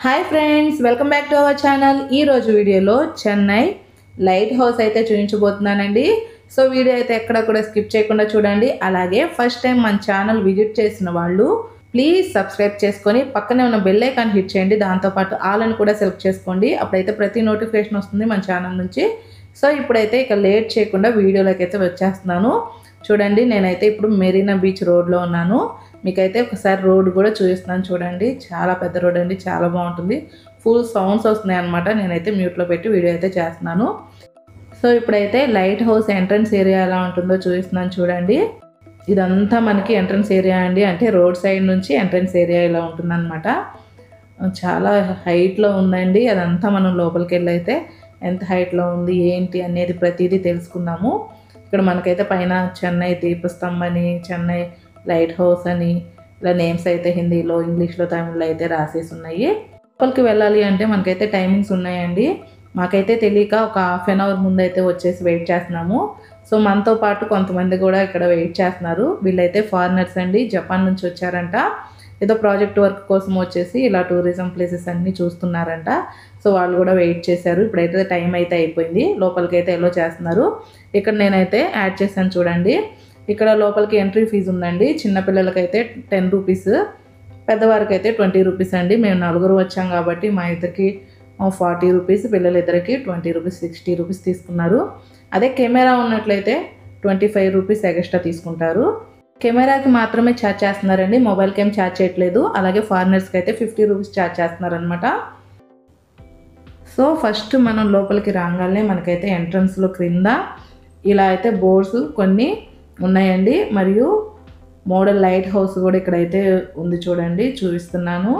Hi friends, welcome back to our channel. ఈరోజు వీడియోలో Chennai light house అయితే చూపించబోతున్నానండి. సో వీడియో అయితే ఎక్కడ కూడా స్కిప్ చేయకుండా చూడండి. అలాగే ఫస్ట్ టైం మన ఛానల్ విజిట్ చేసిన వాళ్ళు ప్లీజ్ సబ్స్క్రైబ్ చేసుకొని పక్కనే ఉన్న బెల్ ఐకాన్ హిట్ చేయండి. దాంతోపాటు ఆల్ అని కూడా సెలెక్ట్ చేసుకోండి. అప్పుడైతే ప్రతి నోటిఫికేషన్ వస్తుంది మన ఛానల్ నుంచి. సో ఇప్పుడైతే ఇక లేట్ చేయకుండా వీడియోలోకి అయితే వచ్చేస్తున్నాను. చూడండి, నేనైతే ఇప్పుడు మెరీనా బీచ్ రోడ్లో ఉన్నాను. మీకైతే ఒకసారి రోడ్ కూడా చూపిస్తున్నాను. చూడండి, చాలా పెద్ద రోడ్ అండి, చాలా బాగుంటుంది. ఫుల్ సౌండ్స్ వస్తున్నాయి అనమాట. నేనైతే మ్యూట్లో పెట్టి వీడియో అయితే చేస్తున్నాను. సో ఇప్పుడైతే లైట్ హౌస్ ఎంట్రన్స్ ఏరియా ఎలా ఉంటుందో చూపిస్తున్నాను. చూడండి, ఇదంతా మనకి ఎంట్రన్స్ ఏరియా అండి. అంటే రోడ్ సైడ్ నుంచి ఎంట్రన్స్ ఏరియా ఇలా ఉంటుందన్నమాట. చాలా హైట్లో ఉందండి. అదంతా మనం లోపలికి వెళ్ళి అయితే ఎంత హైట్లో ఉంది ఏంటి అనేది ప్రతిదీ తెలుసుకుందాము. ఇక్కడ మనకైతే పైన చెన్నై దీపస్తంభం అని, చెన్నై లైట్ హౌస్ అని ఇలా నేమ్స్ అయితే హిందీలో, ఇంగ్లీష్లో, తమిళ్లో అయితే రాసేసి ఉన్నాయి. లోపలికి వెళ్ళాలి అంటే మనకైతే టైమింగ్స్ ఉన్నాయండి. మాకైతే తెలియక ఒక హాఫ్ అన్ అవర్ ముందు అయితే వచ్చేసి వెయిట్ చేస్తున్నాము. సో మనతో పాటు కొంతమంది కూడా ఇక్కడ వెయిట్ చేస్తున్నారు. వీళ్ళైతే ఫారినర్స్ అండి, జపాన్ నుంచి వచ్చారంట. ఏదో ప్రాజెక్ట్ వర్క్ కోసం వచ్చేసి ఇలా టూరిజం ప్లేసెస్ అన్నీ చూస్తున్నారంట. సో వాళ్ళు కూడా వెయిట్ చేశారు. ఇప్పుడైతే టైం అయితే అయిపోయింది. లోపలికి అయితే ఎల్లో చేస్తున్నారు. ఇక్కడ నేనైతే యాడ్ చేశాను చూడండి. ఇక్కడ లోపలికి ఎంట్రీ ఫీజు ఉందండి. చిన్నపిల్లలకైతే 10 రూపీస్, పెద్దవారికి అయితే 20 రూపీస్ అండి. మేము నలుగురు వచ్చాం కాబట్టి మా ఇద్దరికి 40 రూపీస్, పిల్లలిద్దరికి 20 రూపీస్, 60 రూపీస్ తీసుకున్నారు. అదే కెమెరా ఉన్నట్లయితే 25 రూపీస్ ఎక్స్ట్రా తీసుకుంటారు. కెమెరాకి మాత్రమే ఛార్జ్ చేస్తున్నారండి, మొబైల్కి ఏం ఛార్జ్ చేయట్లేదు. అలాగే ఫారినర్స్కి అయితే 50 రూపీస్ ఛార్జ్ చేస్తున్నారనమాట. సో ఫస్ట్ మనం లోపలికి రాగానే మనకైతే ఎంట్రన్స్లో క్రింద ఇలా అయితే బోర్డ్స్ కొన్ని ఉన్నాయండి. మరియు మోడల్ లైట్ హౌస్ కూడా ఇక్కడైతే ఉంది. చూడండి, చూపిస్తున్నాను.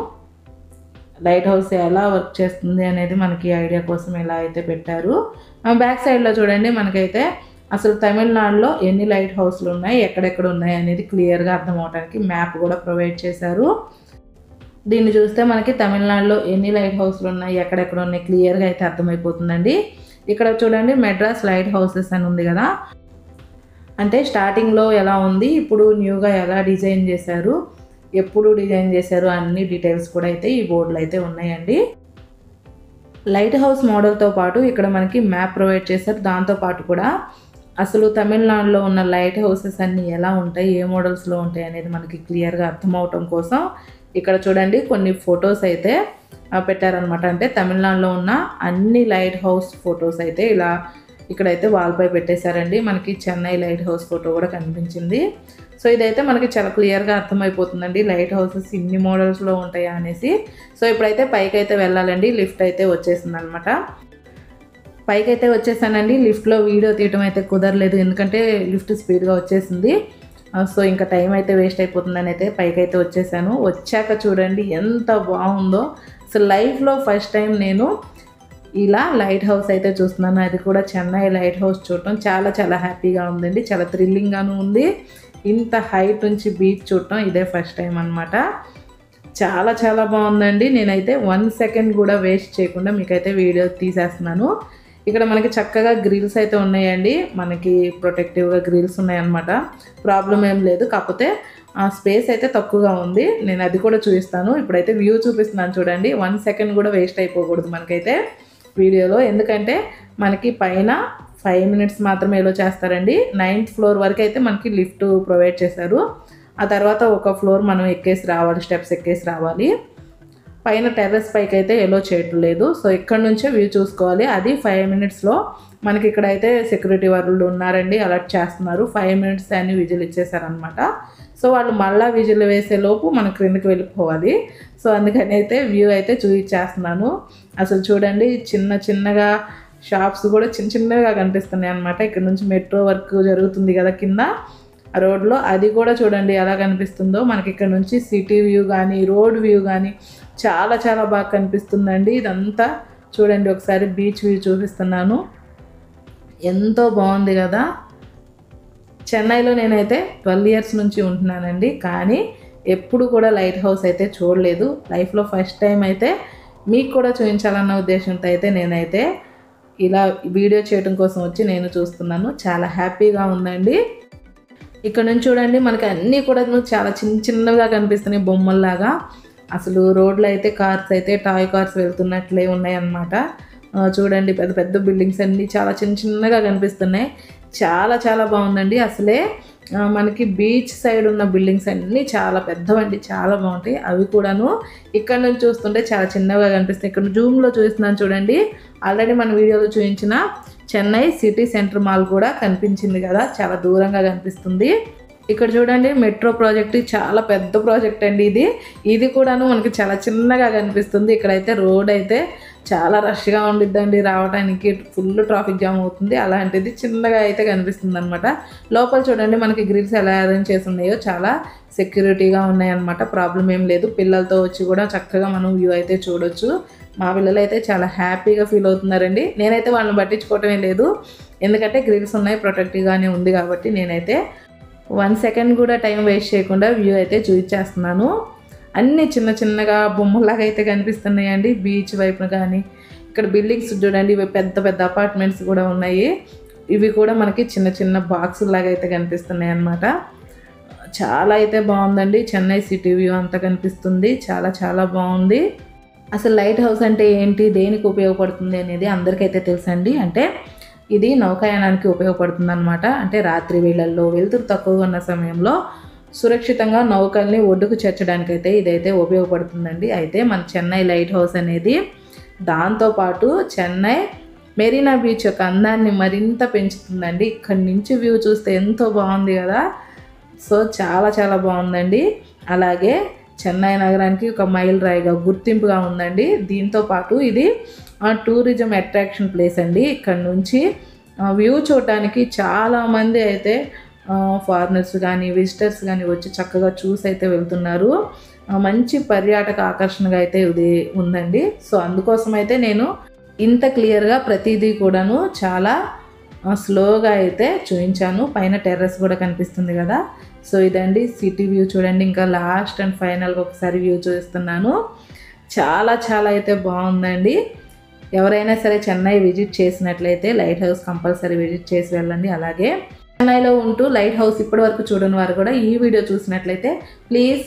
లైట్ హౌస్ ఎలా వర్క్ చేస్తుంది అనేది మనకి ఐడియా కోసం ఇలా అయితే పెట్టారు. బ్యాక్ సైడ్లో చూడండి, మనకైతే అసలు తమిళనాడులో ఎన్ని లైట్ హౌస్లు ఉన్నాయి, ఎక్కడెక్కడ ఉన్నాయి అనేది క్లియర్గా అర్థం అవడానికి మ్యాప్ కూడా ప్రొవైడ్ చేశారు. దీన్ని చూస్తే మనకి తమిళనాడులో ఎన్ని లైట్ హౌస్లు ఉన్నాయి, ఎక్కడెక్కడ ఉన్నాయి క్లియర్గా అయితే అర్థమైపోతుందండి. ఇక్కడ చూడండి, మెడ్రాస్ లైట్ హౌసెస్ అని ఉంది కదా. అంటే స్టార్టింగ్లో ఎలా ఉంది, ఇప్పుడు న్యూగా ఎలా డిజైన్ చేశారు, ఎప్పుడు డిజైన్ చేశారు అన్ని డీటెయిల్స్ కూడా అయితే ఈ బోర్డులో అయితే ఉన్నాయండి. లైట్ హౌస్ మోడల్తో పాటు ఇక్కడ మనకి మ్యాప్ ప్రొవైడ్ చేశారు. దాంతోపాటు కూడా అసలు తమిళనాడులో ఉన్న లైట్ హౌసెస్ అన్నీ ఎలా ఉంటాయి, ఏ మోడల్స్లో ఉంటాయి అనేది మనకి క్లియర్గా అర్థం అవటం కోసం ఇక్కడ చూడండి కొన్ని ఫొటోస్ అయితే పెట్టారనమాట. అంటే తమిళనాడులో ఉన్న అన్ని లైట్ హౌస్ ఫొటోస్ అయితే ఇలా ఇక్కడైతే వాల్పై పెట్టేశారండి. మనకి చెన్నై లైట్ హౌస్ ఫోటో కూడా కనిపించింది. సో ఇదైతే మనకి చాలా క్లియర్గా అర్థమైపోతుందండి లైట్ హౌసెస్ ఇన్ని మోడల్స్లో ఉంటాయా అనేసి. సో ఇప్పుడైతే పైకి అయితే వెళ్ళాలండి. లిఫ్ట్ అయితే వచ్చేసింది అనమాట. పైకి అయితే వచ్చేసానండి. లిఫ్ట్లో వీడియో తీయటం అయితే కుదరలేదు, ఎందుకంటే లిఫ్ట్ స్పీడ్గా వచ్చేసింది. సో ఇంకా టైం అయితే వేస్ట్ అయిపోతుందని అయితే పైకి అయితే వచ్చేసాను. వచ్చాక చూడండి ఎంత బాగుందో. అసలు లైఫ్లో ఫస్ట్ టైం నేను ఇలా లైట్ హౌస్ అయితే చూస్తున్నాను. అది కూడా చెన్నై లైట్ హౌస్ చూడటం చాలా చాలా హ్యాపీగా ఉందండి. చాలా థ్రిల్లింగ్గాను ఉంది. ఇంత హైట్ నుంచి బీచ్ చూడటం ఇదే ఫస్ట్ టైం అనమాట. చాలా చాలా బాగుందండి. నేనైతే 1 సెకండ్ కూడా వేస్ట్ చేయకుండా మీకైతే వీడియో తీసేస్తున్నాను. ఇక్కడ మనకి చక్కగా గ్రిల్స్ అయితే ఉన్నాయండి. మనకి ప్రొటెక్టివ్గా గ్రిల్స్ ఉన్నాయన్నమాట. ప్రాబ్లం ఏం లేదు, కాకపోతే స్పేస్ అయితే తక్కువగా ఉంది. నేను అది కూడా చూపిస్తాను. ఇప్పుడైతే వ్యూ చూపిస్తున్నాను చూడండి. 1 సెకండ్ కూడా వేస్ట్ అయిపోకూడదు మనకైతే వీడియోలో, ఎందుకంటే మనకి పైన 5 మినిట్స్ మాత్రమే ఎలో చేస్తారండి. 9th ఫ్లోర్ వరకు అయితే మనకి లిఫ్ట్ ప్రొవైడ్ చేశారు. ఆ తర్వాత ఒక ఫ్లోర్ మనం ఎక్కేసి రావాలి, స్టెప్స్ ఎక్కేసి రావాలి. పైన టెర్రస్ పైకి అయితే ఎలో చేయట్లేదు. సో ఇక్కడ నుంచే వ్యూ చూసుకోవాలి. అది 5 మినిట్స్లో మనకి ఇక్కడైతే సెక్యూరిటీ వాళ్ళు ఉన్నారండి, అలర్ట్ చేస్తున్నారు. 5 మినిట్స్ అని విజిల్ ఇచ్చేసారనమాట. సో వాళ్ళు మళ్ళీ విజిల్ వేసేలోపు మనం క్రిందకి వెళ్ళిపోవాలి. సో అందుకని అయితే వ్యూ అయితే చూపించేస్తున్నాను. అసలు చూడండి, చిన్న చిన్నగా షాప్స్ కూడా చిన్న చిన్నగా కనిపిస్తున్నాయి అనమాట. ఇక్కడ నుంచి మెట్రో వర్క్ జరుగుతుంది కదా కింద రోడ్లో, అది కూడా చూడండి ఎలా కనిపిస్తుందో. మనకి ఇక్కడ నుంచి సిటీ వ్యూ కానీ రోడ్ వ్యూ కానీ చాలా చాలా బాగా కనిపిస్తుందండి. ఇదంతా చూడండి, ఒకసారి బీచ్ వ్యూ చూపిస్తున్నాను. ఎంతో బాగుంది కదా. చెన్నైలో నేనైతే 12 ఇయర్స్ నుంచి ఉంటున్నానండి, కానీ ఎప్పుడు కూడా లైట్ హౌస్ అయితే చూడలేదు. లైఫ్లో ఫస్ట్ టైం అయితే మీకు కూడా చూపించాలన్న ఉద్దేశంతో అయితే నేనైతే ఇలా వీడియో చేయడం కోసం వచ్చి నేను చూస్తున్నాను. చాలా హ్యాపీగా ఉందండి. ఇక్కడ నుంచి చూడండి, మనకి అన్నీ కూడా చాలా చిన్న చిన్నగా కనిపిస్తున్నాయి బొమ్మల్లాగా. అసలు రోడ్లో అయితే కార్స్ అయితే టాయ్ కార్స్ వెళ్తున్నట్లే ఉన్నాయన్నమాట. చూడండి పెద్ద పెద్ద బిల్డింగ్స్ అన్నీ చాలా చిన్న చిన్నగా కనిపిస్తున్నాయి. చాలా చాలా బాగుందండి. అసలే మనకి బీచ్ సైడ్ ఉన్న బిల్డింగ్స్ అన్నీ చాలా పెద్దవండి, చాలా బాగుంటాయి. అవి కూడాను ఇక్కడ నుంచి చూస్తుంటే చాలా చిన్నగా కనిపిస్తాయి. ఇక్కడ జూమ్లో చూస్తున్నాను చూడండి. ఆల్రెడీ మన వీడియోలో చూపించిన చెన్నై సిటీ సెంటర్ మాల్ కూడా కనిపించింది కదా, చాలా దూరంగా కనిపిస్తుంది. ఇక్కడ చూడండి మెట్రో ప్రాజెక్ట్, చాలా పెద్ద ప్రాజెక్ట్ అండి ఇది కూడాను మనకి చాలా చిన్నగా కనిపిస్తుంది. ఇక్కడైతే రోడ్ అయితే చాలా రష్గా ఉండిద్దండి, రావడానికి ఫుల్ ట్రాఫిక్ జామ్ అవుతుంది. అలాంటిది చిన్నగా అయితే కనిపిస్తుంది అనమాట. లోపల చూడండి మనకి గ్రిల్స్ ఎలా అరేంజ్ చేసి ఉన్నాయో చాలా సెక్యూరిటీగా ఉన్నాయన్నమాట. ప్రాబ్లం ఏం లేదు. పిల్లలతో వచ్చి కూడా చక్కగా మనం వ్యూ అయితే చూడొచ్చు. మా పిల్లలు అయితే చాలా హ్యాపీగా ఫీల్ అవుతున్నారండి. నేనైతే వాళ్ళని పట్టించుకోవటమే లేదు, ఎందుకంటే గ్రిల్స్ ఉన్నాయి, ప్రొటెక్టివ్గానే ఉంది కాబట్టి నేనైతే 1 సెకండ్ కూడా టైం వేస్ట్ చేయకుండా వ్యూ అయితే చూపించేస్తున్నాను. అన్నీ చిన్న చిన్నగా బొమ్మలాగా అయితే కనిపిస్తున్నాయండి బీచ్ వైపున. కానీ ఇక్కడ బిల్డింగ్స్ చూడండి, ఇవి పెద్ద పెద్ద అపార్ట్మెంట్స్ కూడా ఉన్నాయి. ఇవి కూడా మనకి చిన్న చిన్న బాక్సులాగా అయితే కనిపిస్తున్నాయి అన్నమాట. చాలా అయితే బాగుందండి. చెన్నై సిటీ వ్యూ అంతా కనిపిస్తుంది. చాలా చాలా బాగుంది. అసలు లైట్ హౌస్ అంటే ఏంటి, దేనికి ఉపయోగపడుతుంది అనేది అందరికైతే తెలుసండి. అంటే ఇది నౌకాయానానికి ఉపయోగపడుతుంది అనమాట. అంటే రాత్రి వేళల్లో వెలుతురు తక్కువగా ఉన్న సమయంలో సురక్షితంగా నౌకల్ని ఒడ్డుకు చేర్చడానికైతే ఇదైతే ఉపయోగపడుతుందండి. అయితే మన చెన్నై లైట్ హౌస్ అనేది దాంతోపాటు చెన్నై మెరీనా బీచ్ యొక్క అందాన్ని మరింత పెంచుతుందండి. ఇక్కడి నుంచి వ్యూ చూస్తే ఎంతో బాగుంది కదా. సో చాలా చాలా బాగుందండి. అలాగే చెన్నై నగరానికి ఒక మైల్ రాయిగా గుర్తింపుగా ఉందండి. దీంతోపాటు ఇది టూరిజం అట్రాక్షన్ ప్లేస్ అండి. ఇక్కడ నుంచి వ్యూ చూడటానికి చాలామంది అయితే ఫారినర్స్ కానీ విజిటర్స్ కానీ వచ్చి చక్కగా చూసి అయితే వెళ్తున్నారు. మంచి పర్యాటక ఆకర్షణగా అయితే ఇది ఉందండి. సో అందుకోసం అయితే నేను ఇంత క్లియర్గా ప్రతిదీ కూడాను చాలా స్లోగా అయితే చూపించాను. పైన టెర్రస్ కూడా కనిపిస్తుంది కదా. సో ఇదండి సిటీ వ్యూ చూడండి. ఇంకా లాస్ట్ అండ్ ఫైనల్గా ఒకసారి వ్యూ చూపిస్తున్నాను. చాలా చాలా అయితే బాగుందండి. ఎవరైనా సరే చెన్నై విజిట్ చేసినట్లయితే లైట్ హౌస్ కంపల్సరీ విజిట్ చేసి వెళ్ళండి. అలాగే చెన్నైలో ఉంటూ లైట్ హౌస్ ఇప్పటి వరకు చూడని వారు కూడా ఈ వీడియో చూసినట్లయితే ప్లీజ్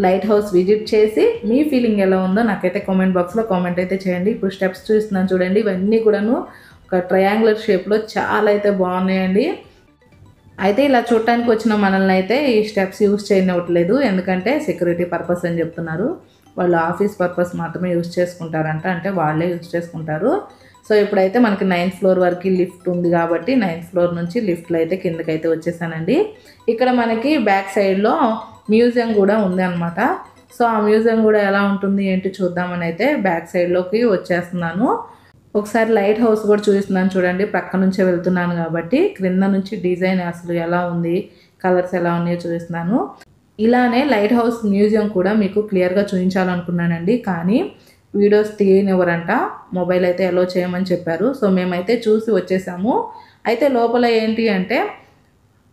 లైట్ హౌస్ విజిట్ చేసి మీ ఫీలింగ్ ఎలా ఉందో నాకైతే కామెంట్ బాక్స్లో కామెంట్ అయితే చేయండి. ఇప్పుడు స్టెప్స్ చూస్తున్నాను చూడండి. ఇవన్నీ కూడాను ఒక ట్రయాంగులర్ షేప్లో చాలా అయితే బాగున్నాయండి. అయితే ఇలా చూడటానికి వచ్చిన మనల్ని అయితే ఈ స్టెప్స్ యూజ్ చేయనివ్వట్లేదు, ఎందుకంటే సెక్యూరిటీ పర్పస్ అని చెప్తున్నారు. వాళ్ళు ఆఫీస్ పర్పస్ మాత్రమే యూజ్ చేసుకుంటారంట, అంటే వాళ్ళే యూజ్ చేసుకుంటారు. సో ఇప్పుడైతే మనకి 9th ఫ్లోర్ వరకు లిఫ్ట్ ఉంది కాబట్టి 9th ఫ్లోర్ నుంచి లిఫ్ట్లో అయితే కిందకైతే వచ్చేసానండి. ఇక్కడ మనకి బ్యాక్ సైడ్లో మ్యూజియం కూడా ఉంది అనమాట. సో ఆ మ్యూజియం కూడా ఎలా ఉంటుంది ఏంటి చూద్దామని అయితే బ్యాక్ సైడ్లోకి వచ్చేస్తున్నాను. ఒకసారి లైట్ హౌస్ కూడా చూపిస్తున్నాను చూడండి. ప్రక్క నుంచే వెళ్తున్నాను కాబట్టి క్రింద నుంచి డిజైన్ అసలు ఎలా ఉంది, కలర్స్ ఎలా ఉన్నాయో చూపిస్తున్నాను. ఇలానే లైట్ హౌస్ మ్యూజియం కూడా మీకు క్లియర్గా చూపించాలనుకున్నానండి, కానీ వీడియోస్ తీయనివ్వరంట. మొబైల్ అయితే అలో చేయమని చెప్పారు. సో మేమైతే చూసి వచ్చేసాము. అయితే లోపల ఏంటి అంటే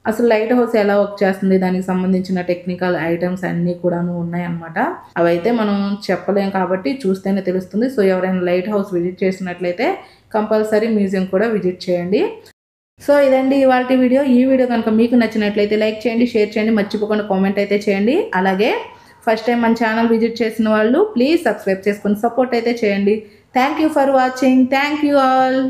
అసలు లైట్ హౌస్ ఎలా వర్క్ చేస్తుంది, దానికి సంబంధించిన టెక్నికల్ ఐటమ్స్ అన్నీ కూడాను ఉన్నాయన్నమాట. అవైతే మనం చెప్పలేం కాబట్టి చూస్తేనే తెలుస్తుంది. సో ఎవరైనా లైట్ హౌస్ విజిట్ చేసినట్లయితే కంపల్సరీ మ్యూజియం కూడా విజిట్ చేయండి. సో ఇదండి ఇవాల్టి వీడియో. ఈ వీడియో కనుక మీకు నచ్చినట్లయితే లైక్ చేయండి, షేర్ చేయండి, మర్చిపోకుండా కామెంట్ అయితే చేయండి. అలాగే ఫస్ట్ టైం మన ఛానల్ విజిట్ చేసిన వాళ్ళు ప్లీజ్ సబ్స్క్రైబ్ చేసుకొని సపోర్ట్ అయితే చేయండి. Thank you for watching. Thank you all.